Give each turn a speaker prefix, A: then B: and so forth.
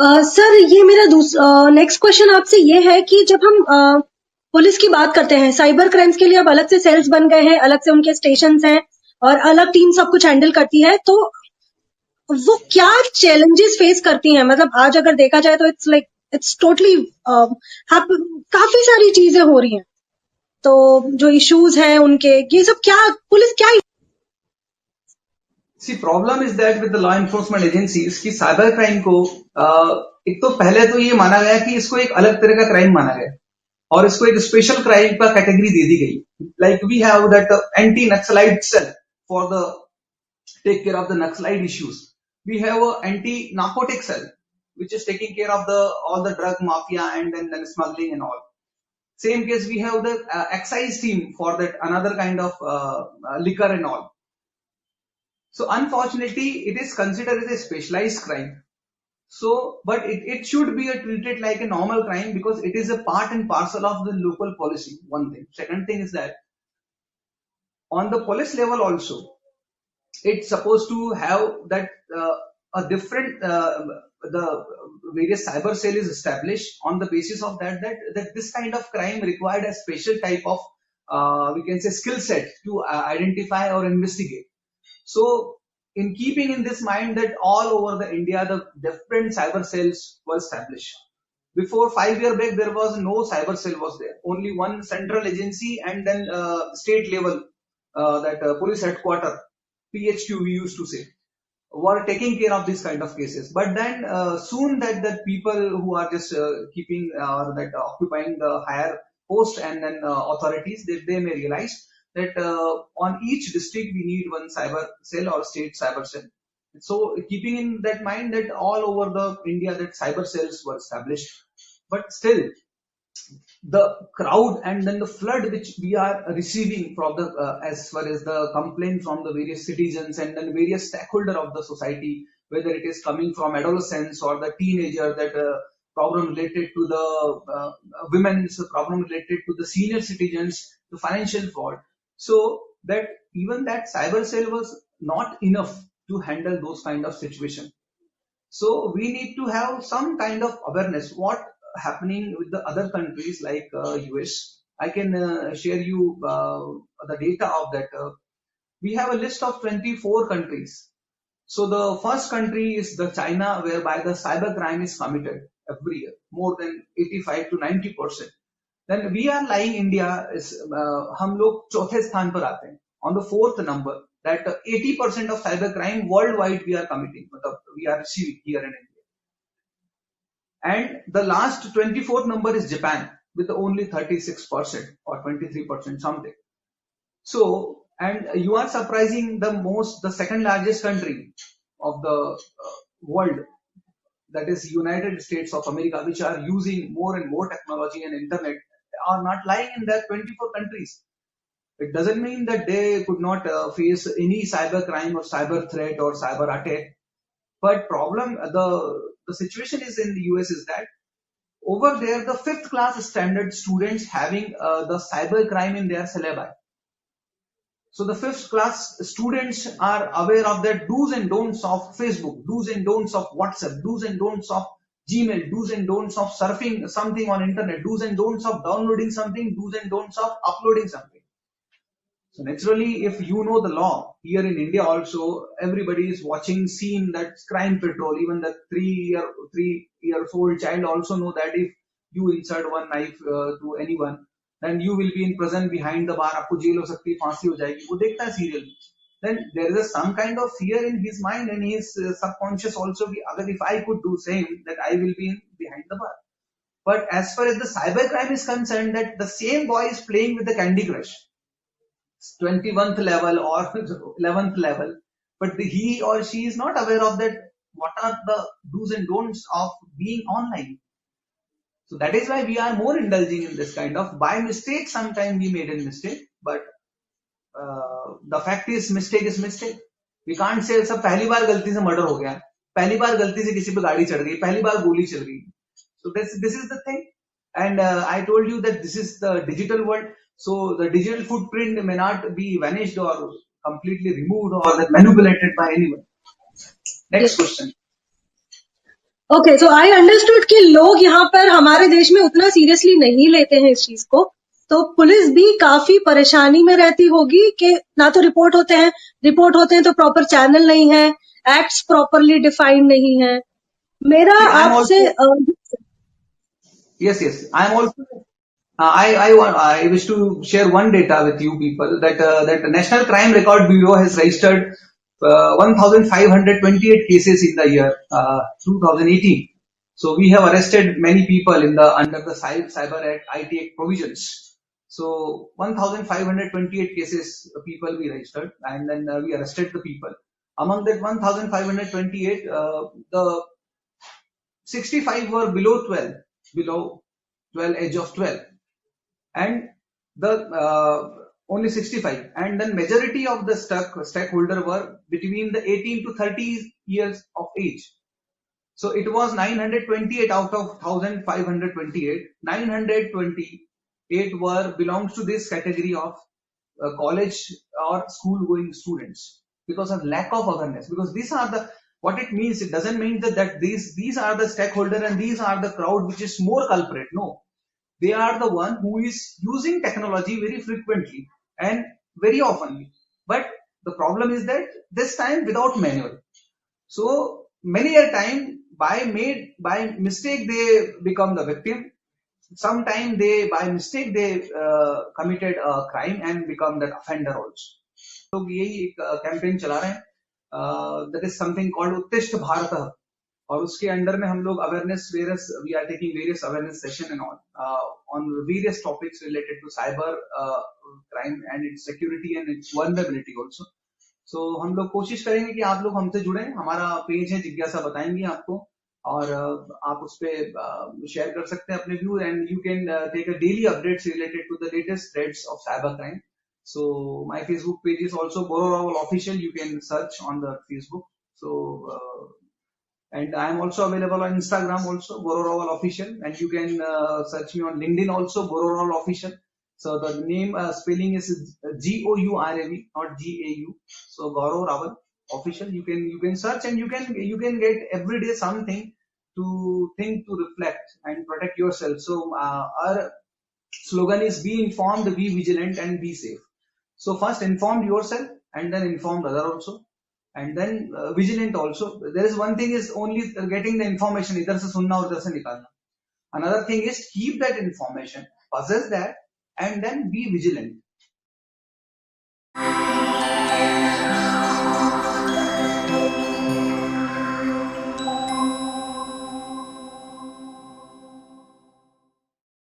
A: Sir ये मेरा next question आपसे ये है कि जब हम पुलिस की बात करते हैं, साइबर क्राइम्स के लिए अब अलग से सेल्स बन गए हैं, अलग से उनके स्टेशंस हैं और अलग टीम सब कुछ हैंडल करती है, तो वो क्या चैलेंजेस फेस करती हैं? मतलब आज अगर देखा जाए तो इट्स टोटली काफी सारी चीजें हो रही हैं, तो जो इश्यूज हैं उनके, ये सब क्या पुलिस क्या?
B: See problem is that with the law enforcement agencies की साइबर क्राइम को एक तो पहले तो ये माना गया कि इसको एक अलग तरह का क्राइम माना गया और इसको एक स्पेशल क्राइम का कैटेगरी दे दी गई। Like we have that anti naxalite cell for the take care of the Naxalite issues. We have an anti-narcotic cell, which is taking care of the all the drug mafia and then smuggling and all. Same case, we have the excise team for that another kind of liquor and all. So unfortunately, it is considered as a specialized crime. So, but it should be treated like a normal crime because it is a part and parcel of the local policy. One thing. Second thing is that on the police level also, it's supposed to have that a different the various cyber cell is established on the basis of that this kind of crime required a special type of we can say skill set to identify or investigate. So in keeping in this mind that all over the India the different cyber cells were established. Before 5 years back there was no cyber cell was there, only one central agency and then state level that police headquarters PHQ we used to say were taking care of this kind of cases. But then soon that people who are just keeping that occupying the higher post and then authorities they may realize that on each district we need one cyber cell or state cyber cell. So keeping in that mind that all over the India that cyber cells were established, but still the crowd and then the flood which we are receiving from the as far as the complaint from the various citizens and then various stakeholder of the society, whether it is coming from adolescents or the teenager, that problem related to the women's problem related to the senior citizens, the financial fraud. So that even that cyber cell was not enough to handle those kind of situation. So we need to have some kind of awareness what happening with the other countries like US. I can share you the data of that. We have a list of 24 countries. So the first country is the China, whereby the cyber crime is committed every year, more than 85 to 90%. Then we are lying India is हम लोग चौथे स्थान पर आते हैं on the fourth number, that 80% of cyber crime worldwide we are committing, we are receiving here in India. And the last 24th number is Japan with only 36% or 23% something. So, and you are surprising the second largest country of the world, that is United States of America, which are using more and more technology and internet, are not lying in that 24 countries. It doesn't mean that they could not face any cyber crime or cyber threat or cyber attack. But the situation is in the US is that over there the fifth class standard students having the cyber crime in their syllabi. So the fifth class students are aware of the do's and don'ts of Facebook, do's and don'ts of WhatsApp, do's and don'ts of Gmail, do's and don'ts of surfing something on internet, do's and don'ts of downloading something, do's and don'ts of uploading something. So naturally, if you know the law, here in India also, everybody is watching, seen that crime patrol, even the 3 years old child also know that if you insert one knife to anyone, then you will be in prison behind the bar, आपको jail हो सकती है, फांसी हो जाएगी, वो देखता है serial. Then there is some kind of fear in his mind and his subconscious also, अगर if I could do same, that I will be behind the bar. But as far as the cyber crime is concerned, that the same boy is playing with the Candy Crush, 21th level or 11th level, but he or she is not aware of that what are the do's and don'ts of being online. So that is why we are more indulging in this kind of, by mistake sometimes we made a mistake, but the fact is mistake. We can't say सब पहली बार गलती से murder हो गया, पहली बार गलती से किसी पे गाड़ी चढ़ गई, पहली बार गोली चल गई. So this is the thing. And I told you that this is the digital world. So the digital footprint may not be vanished or completely removed or manipulated by anyone. Next question.
A: Okay, so I understood कि लोग यहाँ पर हमारे देश में उतना seriously नहीं लेते हैं इस चीज को, तो पुलिस भी काफी परेशानी में रहती होगी कि ना तो रिपोर्ट होते हैं तो प्रॉपर चैनल नहीं है, एक्ट्स प्रॉपरली डिफाइंड नहीं है। मेरा
B: See, I'm
A: आपसे
B: also yes. I'm also I wish to share one data with you people that that the National Crime Record Bureau has registered 1,528 cases in the year 2018. So we have arrested many people in the under the Cyber Act IT Act provisions. So 1,528 cases people we registered, and then we arrested the people. Among that 1,528, the 65 were below 12 age of 12, and the only 65, and then majority of the stakeholder were between the 18 to 30 years of age. So it was 928 out of 1,528. 928 were belongs to this category of college or school going students because of lack of awareness. Because these are the what it means. It doesn't mean that these are the stakeholder and these are the crowd which is more culprit. No, they are the one who is using technology very frequently and very often. But the problem is that this time without manual. So many a time by mistake they become the victim. Sometimes they by mistake they committed a crime and become that offender also. लोग यही एक campaign चला रहे हैं that is something called उत्तिष्ठ भारत, और उसके under में हम लोग awareness various we are taking various awareness session and on various topics related to cyber crime and its security and its vulnerability also. So हम लोग कोशिश करेंगे कि आप लोग हमसे जुड़ें. हमारा पेज है जिज्ञासा बताएंगे आपको, और आप उस पर शेयर कर सकते हैं अपने view, and you can take a daily updates related to the latest threads of cyber crime. So my Facebook page is also Goro Rawal Official. You can search on the Facebook. So and I am also available on Instagram also Goro Rawal Official, and you can search me on LinkedIn also Goro Rawal Official. So the name spelling is GOURAV, not GAU. So Goro Rawal Official. You can search, and you can get every day something to think, to reflect, and protect yourself. So our slogan is be informed, be vigilant, and be safe. So first inform yourself, and then inform the other also, and then vigilant also. There is one thing is only getting the information, idhar se sunna aur idhar se nikalna. Another thing is keep that information, possess that, and then be vigilant.